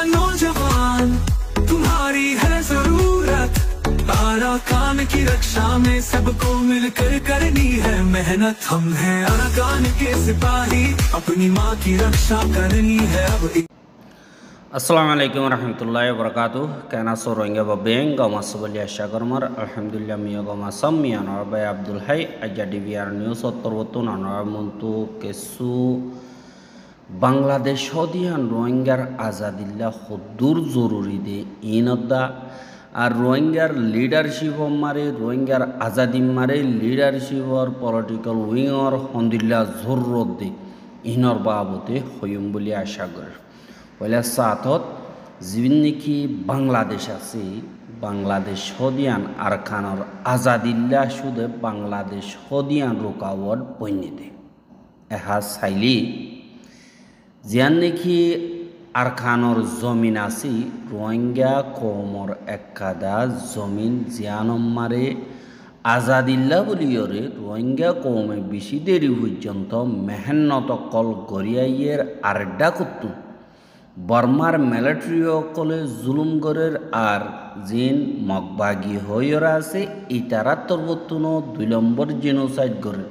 नौजवान तुम्हारी है जरूरत, अराकान की रक्षा में सबको मिलकर करनी है मेहनत। हम हैं अराकान के सिपाही, अपनी माँ की रक्षा करनी है अब। আসসালামু আলাইকুম রহমতুল্লাহি বরকাতু কেনা সো রোহিঙ্গা বাবেং গমা সবলিয়া শাগরমার আলহামদুলিল্লাহ মিয়া গমা সামিয়া নরবাই আব্দুল হাই আজা ডিভিআর নিউজ অত্তরবতু নরবার মন্তু কেসু বাংলাদেশ হদিয়ান রোহিঙ্গার আজাদিল্লাহ হদ্দুর জরুরি দে ইনদ্দা আর রোহিঙ্গার লিডারশিপ মারে রোহিঙ্গার আজাদি মারে লিডারশিপর পলিটিক্যাল উইংর হন্দিল্লা জরুরত দে ইনর বাবতে হইম বলে আশা করে পয়লা সাথত যিন নেকি বাংলাদেশ আছে বাংলাদেশ হদিয়ান আরখানর আজাদিল্লা সুদে বাংলাদেশ হদিয়ান রুকাওয়াট বইনিদে এহা চাইলি জিয়ান নেকি আরখানর জমিন আছে রোহিঙ্গা কমর একাদা জমিন জিয়ানম মারে আজাদিল্লা বলিয়রে রোহিঙ্গা কমে বেশি দেরি পর্যন্ত মেহনত কল গড়িয়াইয়ের আড্ডা করত বর্মার মিলিটারিসকলে জুলুম গড়ের আর জিন মগবাগী হইরা আছে ইতারা তরবতুন 2 নম্বর জেনোসাইড গড়ে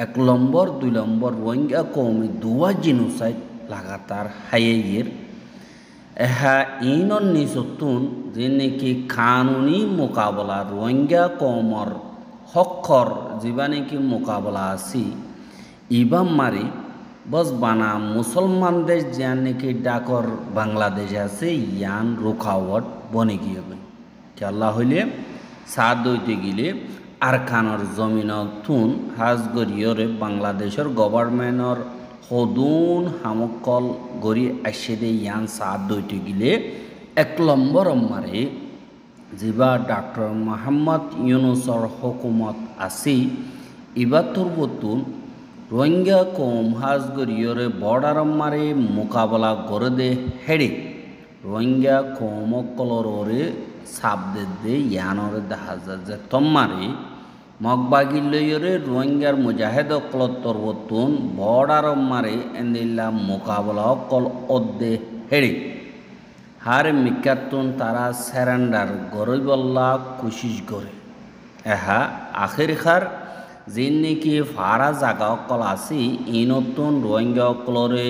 1 নম্বর 2 নম্বর রোহিঙ্গা কৌমি দুয়া জেনোসাইড লাগাতার হাইয়ের এহা ইনর নিচতুন যে নাকি কানুনি মোকাবলা রোহিঙ্গা কৌমর হকর যা নাকি মোকাবলা আছে ইবাম মারি বস বানা মুসলমান দেশ যান নাকি ডাকর বাংলাদেশ আছে ইয়ান রুকাওয়াট বনে গিয়েবে খেলা হইলে সাদ দইতে গেলে আরখানর জমিন তুন হাজ গড়িয়রে বাংলাদেশের গভর্নমেন্টর হদুন হামকল গড়ি আসে দে ইয়ান সাদ দইতে গেলে 1 নম্বর মারে যেবা ডক্টর মোহাম্মদ ইউনুসর হুকুমত আছে এবার তোর বতুন রোহিঙ্গা কম হাজ গড়িয়রে বর্ডার মারে মোকাবলা করে দে হেড়ে রোহিঙ্গা কম কলরে সাপ দে ইয়ানরে দেখা যায় যে তোমারে মগবাগির লইয়রে রোহিঙ্গার মুজাহেদ কলতর বতুন বর্ডার মারে এন্দিল্লা মোকাবলা কল অদ্দে হেড়ে হার মিকাতুন তারা স্যারেন্ডার গরিবল্লা কোশিশ করে এহা আখের খার যিন নাকি ফারা জাগা অকল আছে ই নতুন রোহিঙ্গা অকলরে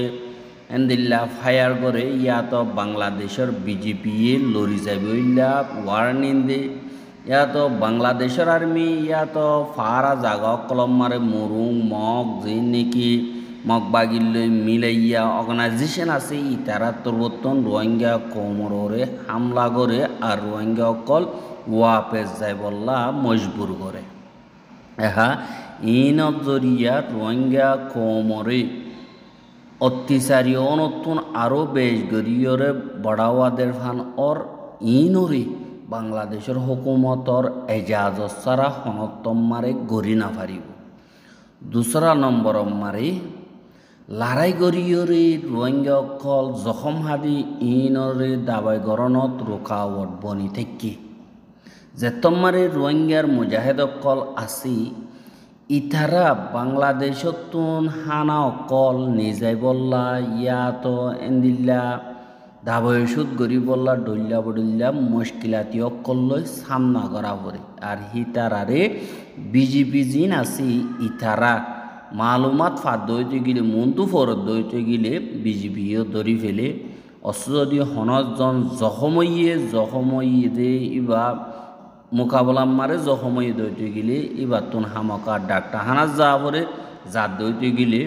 এন্দিল্লা ফায়ার করে ইয়াত বাংলাদেশের বিজেপি লড়ি যাইলা ওয়ার্নিং দে ইয়াত বাংলাদেশের আর্মি ইয়াত ফারা জাগা অকলম মারে মুরুং মগ যিন নাকি মগবাগিল্লৈ মিলাইয়া অর্গানাইজেশন আছে ই তারা তরবতন রোহিঙ্গা কোমরে হামলা করে আর রোহিঙ্গা অকল ওয়াপেস যাই বললা মজবুর করে এহা ইনত জরিয়া রোহিঙ্গা কোমরে অত্যাচারী অনতুন আরও বেশ গরিয়রে বড়াওয়াদের ফান অর ইনরে বাংলাদেশের হুকুমতর এজাজত ছাড়া হনতম মারে গড়ি না পারিব 2 নম্বর মারে লড়াই গরিয়রে রোহিঙ্গা অকল জখম হাদি ইনরে দাবাই গরণত রোকাওয়াট বনি থেকে যে তোমারে রোহিঙ্গার মুজাহেদ অকল আসি ইতারা বাংলাদেশতুন হানা অকল নিজাই বললা ইয়াত এন্দিল্লা দাবয়সুদ গরি বললা ডল্লা বডল্লা মুশকিলাতি অকল লই সামনা করা পড়ে আর হিতারারে বিজেপি জিন আসি ইতারা মালুমাত ফাদ দইতে গেলে মন্তু ফরত দইতে গেলে বিজেপিও ধরি ফেলে অসদি হনজন জখমইয়ে দে ইবা মোকাবলা মারে জখমই দইতে গেলে এবার তুন হামকা ডাক্তার হানা যা পরে যা দইতে গেলে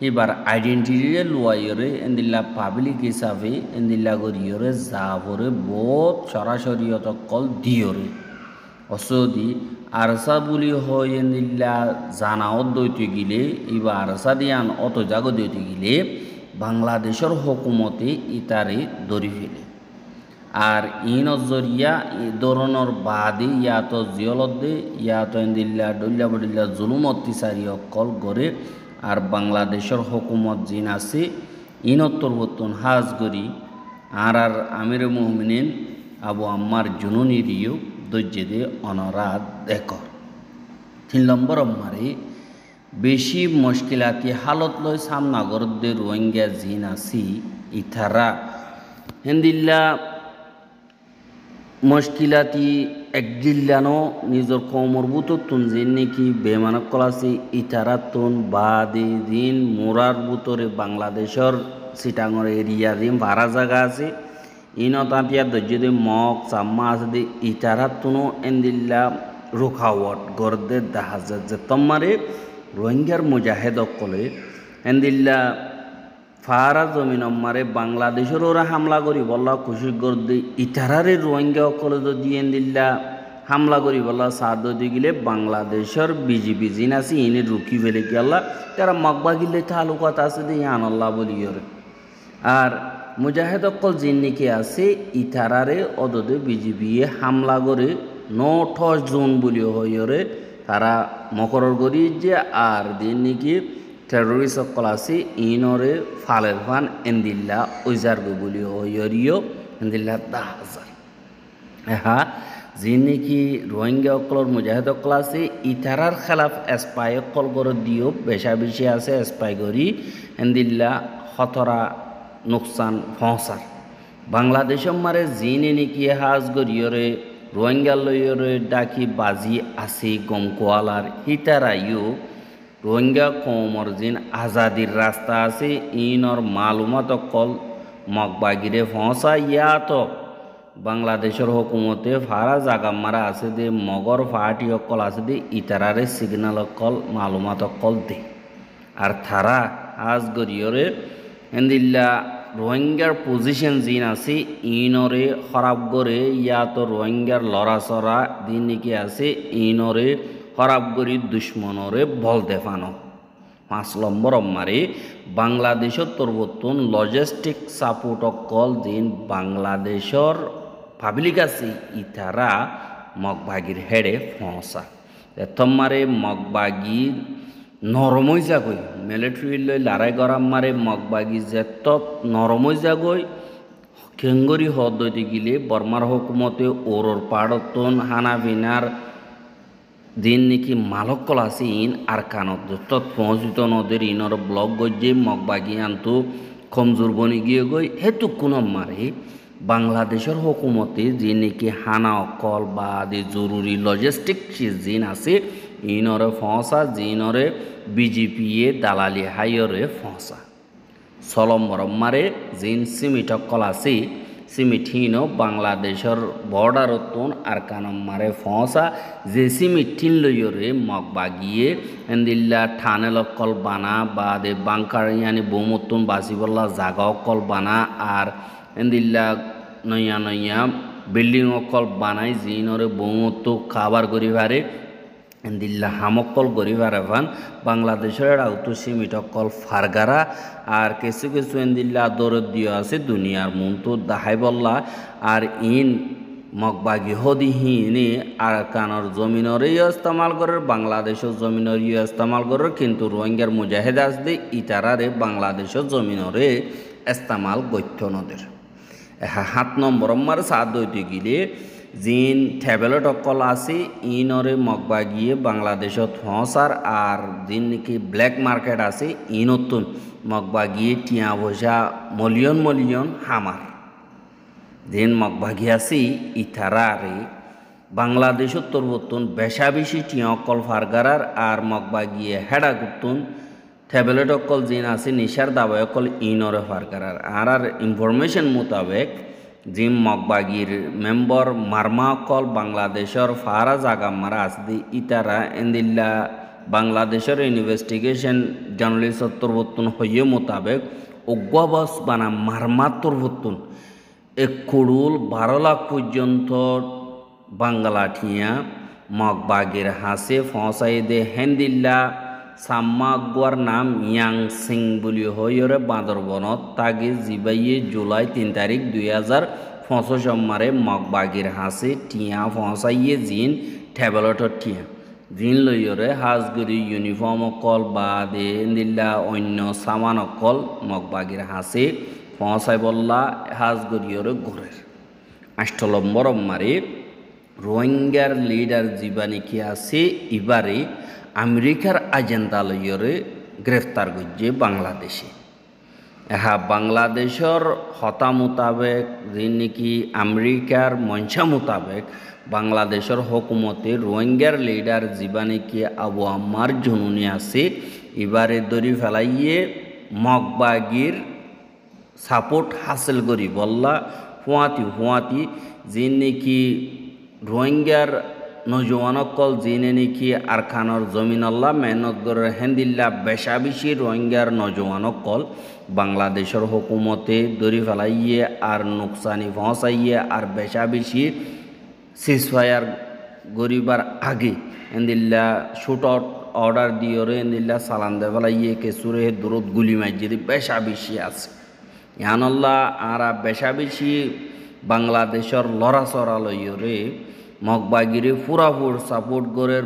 এবার আইডেন্টিটি লুয়াইরে এন্দিল্লা পাবলিক হিসাবে এন্দিল্লা গরিয়রে যা পরে বহুত সরাসরিয়ত কল দিয়রে অসদি আরসা বলি হয় এন্দিল্লা জানাও দইতে গেলে এবার আরসা দিয়ান অত জাগ দইতে গেলে বাংলাদেশের হুকুমতে ইতারে ধরি ফেলে আর ইনত জরিয়া ধরনের বাদে ইয়াত জিয়লদে ইয়াত এন্দিল্লা ডল্লা বডল্লা জুলুম অত্যাচারী অকল গড়ে আর বাংলাদেশের হুকুমত জিন আছে ইনত্তর বতুন হাজ গরি আর আমির মুমিনিন আবু আম্মার জুনুনি রিও দজ্জেদে অনরাত দেখর 3 নম্বর মারে বেশি মুশকিলাতি হালত লয় সামনা গরদে রোহিঙ্গা জিন আছি ইথারা হেন্দিল্লা মুশকিলাতি একদিল্লানো নিজর কমরবুততুন যেন নাকি বেমানক কলাসি ইতারাতুন বাদে দিন মোরার বুতরে বাংলাদেশর সিটাঙর এরিয়া দিন ভাড়া জায়গা আছে ইনতাটিয়া দজ্জে মগ চাম্মা আছে দে ইতারাতুনো এন্দিল্লা রুখাওয়াট গর্দে দাহাজার যে তোমারে রোহিঙ্গার মুজাহেদ কলে এন্দিল্লা ফারা জমিন মারে বাংলাদেশের ওরা হামলা করি বললা খুশি গর্দে ইতারারে রোহিঙ্গা কলে যদি এন্দিল্লা হামলা করি বললা সাদ দিয়ে গেলে বাংলাদেশের বিজিবি জিন আছে ইনি রুকি ফেলে গেল্লা তারা মগবা গিলে তালুকাত আছে দিয়ে আনল্লা বলি আর মুজাহেদ অকল জিন নাকি আছে ইতারারে অদদে বিজিবি হামলা করে 9 জুন বলি হইরে তারা মকরর করি যে আর দিন নাকি টেরোরিস্ট অকল আছে ইনরে ফালের ফান এন্দিল্লা ওইজারগো বলি হইরিও এন্দিল্লা 10,000 হ্যাঁ জিন নাকি রোহিঙ্গা অকলর মুজাহিদ অকল আছে ইতারার খেলাফ এসপাই অকল করে দিও বেশা বেশি আছে এসপাই করি এন্দিল্লা খতরা নুকসান পৌঁছার বাংলাদেশের মারে জিনে নাকি হাজ গরিয়রে রোহিঙ্গা লইয়রে ডাকি বাজি আছে গমকোয়ালার হিতারাইও রোহিঙ্গা কমর জিন আজাদির রাস্তা আছে ইনর মালুমাত কল মগবাগিরে পৌঁছা ইয়াত বাংলাদেশের হুকুমতে ফারা জাগা মারা আছে দে মগর ফাটি অকল আছে দে ইতারারে সিগনাল অকল মালুমাত অকল দে আর থারা আজ গরিয়রে এন্দিল্লা রোহিঙ্গার পজিশন জিন আছে ইনরে খরাব করে ইয়াতো রোহিঙ্গার লড়াচড়া দিন নাকি আছে ইনরে খরাব করি দুশ্মনরে বল দেফানো 5 নম্বর মারে বাংলাদেশের তরবতন লজিস্টিক সাপোর্ট কল দিন বাংলাদেশের পাবলিক আছে ইতারা মগবাগির হেডে পৌঁছা তোমারে মগবাগির নরমই যাগই মিলিটারি লই লড়াই করার মারে মগবাগি যেত নরমই যাগই কেঙ্গরি হদ্দতে গিলে বর্মার হুকুমতে ওরর পাড়তন হানাবিনার দিন নাকি মালকল আছে ইন আর কানত যত পৌঁছিত নদের ইনর ব্লক গজ্জে মগবাগি আনতো কমজোর বনি গিয়ে গই হেতু কোনো মারে বাংলাদেশের হুকুমতে যে নাকি হানা অকল বা জরুরি লজিস্টিক জিন আছে ইনরে ফসা জিনরে বিজেপিয়ে দালালি হাইরে ফসা 6 নম্বর মারে জিন সিমিট অকল আছে সিমিঠিন বাংলাদেশের বর্ডারতন আর কানম মারে ফসা যে সিমিঠিন লইরে মগবাগিয়ে এন্দিল্লা ঠানেল অকল বানা বা দে বাংকার ইয়ানি বহুমতন বাসিবল্লা জাগা অকল বানা আর এন্দিল্লা নয়া নয়া বিল্ডিং অকল বানাই জিনরে বহুমত খাবার করিবারে এন্দিল্লা হামকল গরিবার এভান বাংলাদেশের আউতো সিমিট অকল ফারগারা আর কিছু কিছু এন্দিল্লা দরদ দিয়ে আছে দুনিয়ার মতো দাহাই বল্লা আর ইন মগবাগি হদিহীনে আর কানর জমিনরে ইস্তেমাল করে বাংলাদেশের জমিনরে ইস্তেমাল করে কিন্তু রোহিঙ্গার মুজাহিদ আসদে ইতারারে বাংলাদেশের জমিনরে ইস্তেমাল গত্য নদের 7 নম্বর মার সাদ হইতে গিলে জিন ট্যাবলেট অকল আছে ইনরে মগবাগিয়ে বাংলাদেশত ফসার আর দিন নাকি ব্ল্যাক মার্কেট আছে ইনতুন মগবাগিয়ে টিয়া পয়সা মলিয়ন মলিয়ন হামার দিন মগবাগি আছে ইতারারে বাংলাদেশত তরবতন বেশা বেশি টিয়া অকল ফারগারার আর মগবাগিয়ে হেডা গুতুন ট্যাবলেট অকল জিন আছে নিশার দাবায় অকল ইনরে ফারগারার আর ইনফরমেশন মোতাবেক জিম মগবাগির মেম্বর মারমা অকল বাংলাদেশের ফারা জাগা মারা আসদি ইতারা এন্দিল্লা বাংলাদেশের ইনভেস্টিগেশন জার্নালিস্ট তরবতন হইয়ে মোতাবেক অজ্ঞাবস বানা মারমা তরবতন 1 করোড় 12 লাখ পর্যন্ত বাংলা ঠিয়া মগবাগির হাসে ফসাই দে হেন্দিল্লা সাম্মাগুয়ার নাম ইয়াং সিং বলি হইরে বাঁদরবনত তাগে জিবাইয়ে জুলাই 3 তারিখ 2025 মারে মগবাগির হাসে টিয়া ফসাইয়ে জিন ট্যাবলেটর টিয়া জিন লইরে হাজগুড়ি ইউনিফর্ম অকল বা দে দিল্লা অন্য সামান অকল মগবাগির হাসে ফসাই বল্লা হাজগুড়িয়রে ঘরের 8 নম্বর মারে রোহিঙ্গার লিডার জীবানী কি আছে এবারে আমেরিকার এজেন্ডা লইরে গ্রেফতার করছে বাংলাদেশে বাংলাদেশের হতা মোতাবেক যে নাকি আমেরিকার মঞ্চা মোতাবেক বাংলাদেশের হকুমতে রোহিঙ্গার লিডার যিবা নাকি আবু আম্মার জনুনি আছে এবারে ধরি ফেলাইয়ে মগবাগির সাপোর্ট হাসিল করি বললা হুয়াতি যে নাকি রোহিঙ্গার নজওয়ানকল যিনি নাকি আরখানোর জমিন আল্লাহ মেহনত করে হেন্দিল্লা বেশা বেশি রোহিঙ্গার নজওয়ানকল বাংলাদেশের হুকুমতে দরি ফেলাইয়ে আর নোকসানি পৌঁছাইয়ে আর বেশা বেশি সিজফায়ার গরিবার আগে এন্দিল্লা শুট আউট অর্ডার দিয়ে এন্দিল্লা সালান দে ফেলাইয়ে কেসুরে দূরত গুলি মাইজি বেশা বেশি আছে ইয়ানল্লাহ আর বেশা বেশি বাংলাদেশের লড়াচড়া লইরে মগবাগিরে পুরাপুর সাপোর্ট করে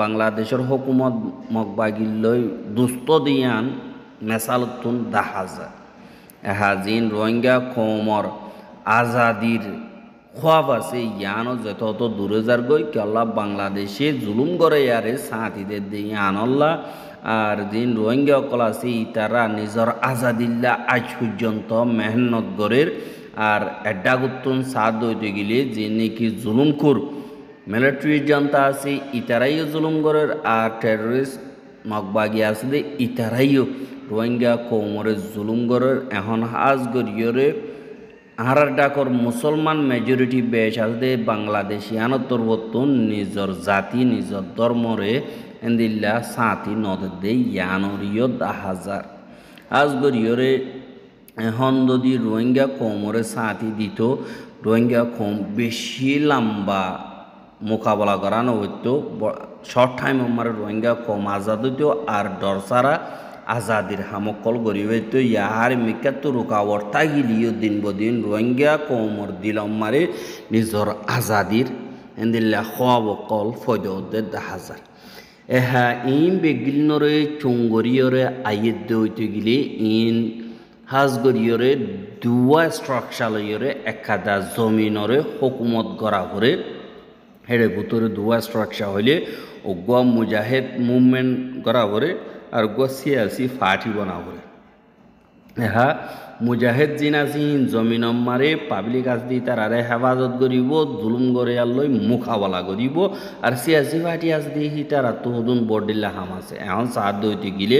বাংলাদেশের হুকুমত মগবাগির লই দুস্থ দিয়ান মেসালতুন দেখা যায় এহাজিন রোহিঙ্গা কৌমর আজাদির খোয়াব আছে ইয়ানো যত দূরে যার গই কেল্লা বাংলাদেশে জুলুম করে ইয়ারে সাঁতিদের দিয়ে ইয়ানল্লা আর দিন রোহিঙ্গা অকল আছে ইতারা নিজের আজাদিল্লা আজ পর্যন্ত মেহনত গরের আর এড্ডাগুত্তুন সাথ দইতে গেলে যে নাকি জুলুম কর মিলিটারি জনতা আছে ইতারাইও জুলুম করের আর টেররিস্ট মগবাগি আছে দে ইতারাইও রোহিঙ্গা কৌমরে জুলুম করের এখন হাজ গরিয়রে আর ডাকর মুসলমান মেজরিটি বেশ আছে বাংলাদেশিয়ানতর বর্তন নিজের জাতি নিজের ধর্মরে এন্দিল্লা সাঁতি নদে দে ইয়ানরিয় 10,000 আজ গরিয়রে এখন যদি রোহিঙ্গা কৌমরে সাঁতি দিত রোহিঙ্গা কৌম বেশি লম্বা মোকাবেলা করানো হইতো শর্ট টাইম আমার রোহিঙ্গা কম আজাদ হইতো আর ডরসারা আজাদির হামকল গড়ি হইতো ইয়ার মিকাত রুকাওয়ার তাগিলিও দিন বদিন রোহিঙ্গা কৌমর দিলম মারে নিজর আজাদির এন্দিল্লা খোয়াবকল ফয়দে 10,000 এহা ইন বেগিলনরে চুঙ্গরিয়রে আইয়েদ হইতে গেলে ইন হাজগরিয়রে দুয়া স্ট্রাকচার লইয়রে একাদা জমিনরে হুকুমত গড়া করে হেড়ে ভিতরে দুয়া স্ট্রাকচার হইলে ওগুয়া মুজাহিদ মুভমেন্ট গড়া করে আর গুয়া সিয়াসি পার্টি বনা করে হ্যাঁ মুজাহিদ জিনাসি জমিন মারে পাবলিক আজ দি তার আরে হেফাজত করিব জুলুম করে আল্লই মুখাবলা করিব আর সিয়াসি পার্টি আজ দি তারা তো হদুন বডিল্লা হাম আছে এখন সাহায্য হইতে গেলে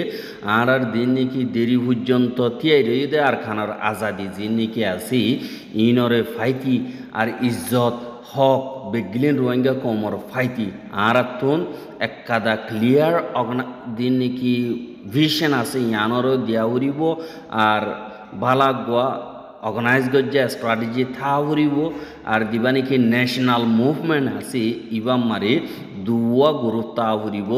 আর দিন নাকি দেরি পর্যন্ত তিয়াই রইদে আর খানার আজাদি যে নাকি আছে ইনরে ফাইতি আর ইজ্জত হক বেগিলেন রোহিঙ্গা কমর ফাইতি আর তুন একাদা ক্লিয়ার দিন নাকি ভিশন আছে ইয়ানরও দিয়া উড়িব আর বালা গোয়া অর্গানাইজ গজ্জা স্ট্র্যাটেজি থা উড়িব আর দিবা নাকি ন্যাশনাল মুভমেন্ট আছে ইবাম মারে দুয়া গুরুত্ব উড়িব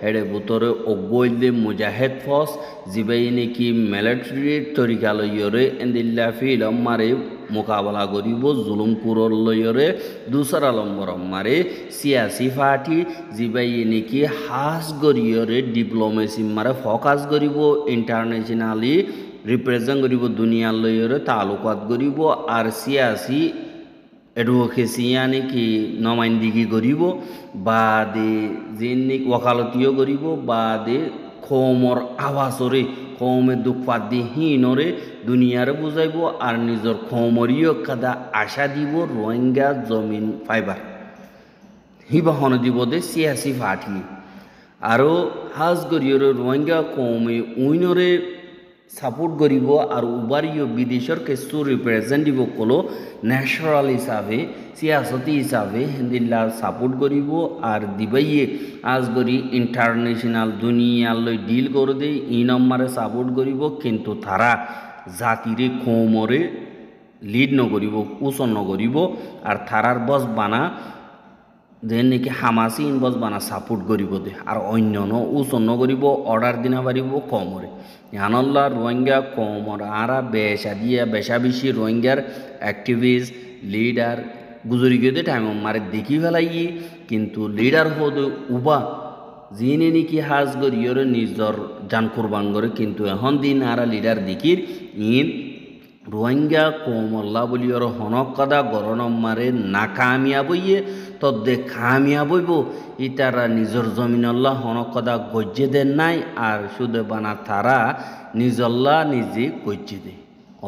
এড়ে ভিতরে অগৈলে মুজাহিদ ফোর্স যিবাই নাকি মিলিটারি তরিকা লইয়রে এন্দিল্লা ফিলম মারে মোকাবেলা করিব জুলুম কুরর লইয়রে দুসরা নম্বর মারে সিয়াসি পার্টি যিবাই নাকি হাস গরিয়রে ডিপ্লোমেসি মারে ফোকাস করিব ইন্টারন্যাশনালি রিপ্রেজেন্ট করিব দুনিয়ার লইয়রে তালুকাত করিব আর সিয়াসি এডভোকেসি নাকি নমাইন্দিগি করিব বা দে যে ওকালতিও করিব বা দে কৌমর আওয়াজরে কৌমে দুঃখপাত দিয়ে হিনরে দুনিয়ারে বুঝাইব আর নিজের কৌমরীয় কাদা আশা দিব রোহিঙ্গা জমিন ফাইবার হিবাহন দিব দে সিয়াসি পার্টি আরও হাজ গরিয়রে রোহিঙ্গা কৌমে উইনরে সাপোর্ট করিব আর উবারিও বিদেশের কিছু রিপ্রেজেন্টেটিভ কলো ন্যাশনাল হিসাবে সিয়াসতি হিসাবে হিন্দিল্লা সাপোর্ট করিব আর দিবাইয়ে আজ করি ইন্টারন্যাশনাল দুনিয়ালৈ ডিল করে দেই ই নম্বরে সাপোর্ট করিব কিন্তু তারা জাতিরে কৌমরে লিড নকরিব উচন নকরিব আর তারার বস বানা যে নাকি হামাসি ইনবস বানা সাপোর্ট করিব দে আর অন্য উচন নকরিব অর্ডার দিনা পারিব কমরে ইয়ানল্লা রোহিঙ্গা কমর আরা বেশা দিয়া বেশা বেশি রোহিঙ্গার অ্যাক্টিভিস্ট লিডার গুজরি গিয়ে টাইম মারে দেখি ফেলাই কিন্তু লিডার হদ উবা যিনি নাকি হাজ গরিয়রে নিজর জান কুরবান করে কিন্তু এখন দিন আরা লিডার দেখির ইন রোহিঙ্গা কোমল্লা বলিয়র হনকদা গরনম মারে নাকামিয়াব ইয়ে তদ্দে কামিয়াব হইব ইতারা নিজর জমিনল্লা হনকদা গজ্জে দেন নাই আর শুধু বানা তারা নিজল্লা নিজে গজ্জে দে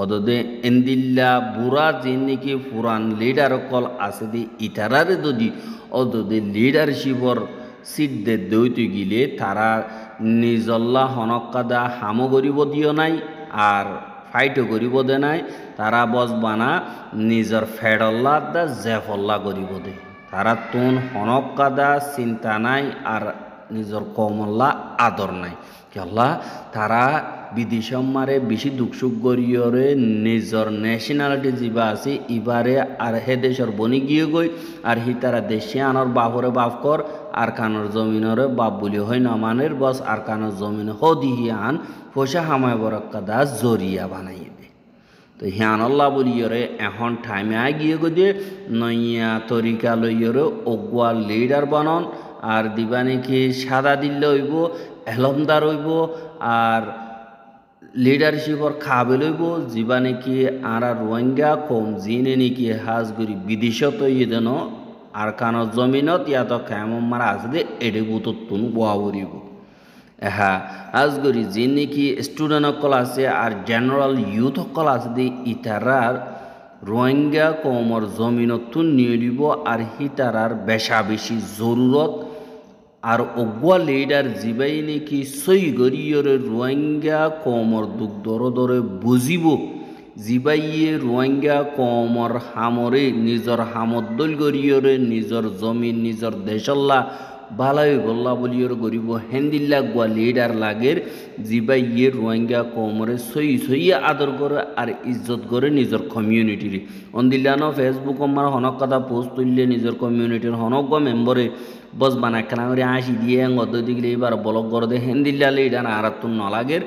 অদদে এন্দিল্লা বুড়া যে নাকি পুরান লিডার কল আছে দি ইতারারে যদি অদদে লিডারশিপর সিট দে দইতে গিলে তারা নিজল্লা হনকদা হামো গরিব দিও নাই আর ফাইটও করিব দে নাই তারা বসবানা নিজের ফেডল্লা দা জেফল্লা করিব দে তারা তুন হনকাদা চিন্তা নাই আর নিজের কমল্লা আদর নাই কেল্লা তারা বিদেশম মারে বেশি দুঃখ সুখ গরিয়রে নিজের ন্যাশনালিটি যা আছে ইবারে আর হে দেশের বনি গিয়ে গই আর হি তারা দেশে আনর বাপরে বাপ কর আর কানর জমিনরে বাপ বলি হয় নমানের বস আর কানর জমিন হদিহি আন পয়সা হামায় বরকাদা জরিয়া বানাই দে তো হিয়ানল্লা বলিয়রে এখন টাইমে গিয়ে গদে নইয়া তরিকা লইয়রে অগুয়া লিডার বানন আর দিবা নাকি সাদা দিল্লে হইব এলমদার হইব আর লিডারশিপর খাবে লইব যা নাকি আর রোহিঙ্গা কম জিনে নাকি হাজগুড়ি বিদেশত ইয়েদেন আর কানর জমিনত ইয়াত কেমন মারা আছে দে এডে বুততুন বোয়া বরিব হ্যাঁ আজগরি যে নাকি স্টুডেন্ট সকল আছে আর জেনারেল ইউথ সকল আছে দি ইতারার রোহিঙ্গা কমর জমিনতুন নিয়ে দিব আর হিতারার বেশা বেশি জরুরত আর অগুয়া লিডার জিবাই নাকি সই গরিয়রে রোহিঙ্গা কমর দুঃখ দরে দরে বুঝিব জিবাইয়ে রোহিঙ্গা কমর হামরে নিজর হামদ্দল গরিয়রে নিজর জমিন নিজর দেশল্লা বালাই গল্লা বলিয়র গরিব হেন্দিল্লা গুয়া লিডার লাগের জিবা ইয়ে রোহিঙ্গা কমরে সই আদর করে আর ইজ্জত করে নিজের কমিউনিটির অন্দিল্লানো ফেসবুক আমার হনক কথা পোস্ট তুললে নিজের কমিউনিটির হনক মেম্বরে বস বানায় কেনা করে আসি দিয়ে গদ দিলে এবার ব্লক করে দে হেন্দিল্লা লিডার আর তো নলাগের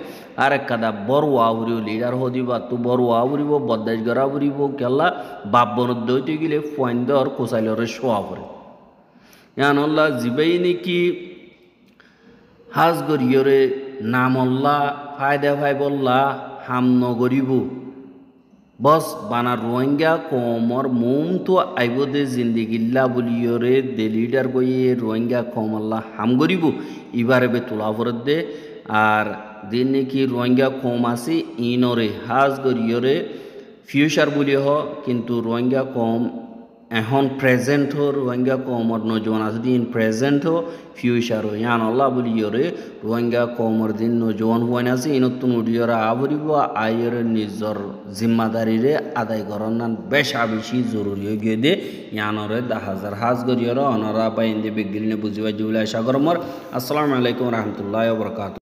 আর এক কাদা বড় আউরিও লিডার হদিবা তো বড় আউরিব বদাস গড়া উড়িব কেলা বাপ বনদ দইতে গেলে ফয়েন্দর কোসাইলরে শোয়া পড়ে ইয়ানল্লা জিবাই নাকি হাজ গরিয়রে নামল্লা ফায়দা ফাইবল্লা হাম নগরিব বস বানা রোহিঙ্গা কমর মোম তো আইব দে জিন্দিগিল্লা বলিয়রে দে লিডার গইয়ে রোহিঙ্গা কমল্লা হাম গরিব ইবারে বে তোলা ভরত দে আর দিন নাকি রোহিঙ্গা কম আছে ইনরে হাজ গরিয়রে ফিউচার বলি হ কিন্তু রোহিঙ্গা কম এখন প্রেজেন্ট হো রোহিঙ্গা কমর নজওয়ান আছে দিন প্রেজেন্ট হো ফিউচার হো ইয়ান আল্লাহ বলিয়রে রোহিঙ্গা কমর দিন নজওয়ান হুয়ান আছে ইনতুন উডিয়রা আবরিব আয়ের নিজর জিম্মাদারিরে আদায় করার বেশা বেশি জরুরি হয়ে গিয়ে দে ইয়ানরে 10,000 হাজ গরিয়রা অনরা পাইন্দে বিগিলনে বুঝিবা জুলাই সাগরমর আসসালামু আলাইকুম রহমতুল্লাহ ওয়া বারাকাতুহু।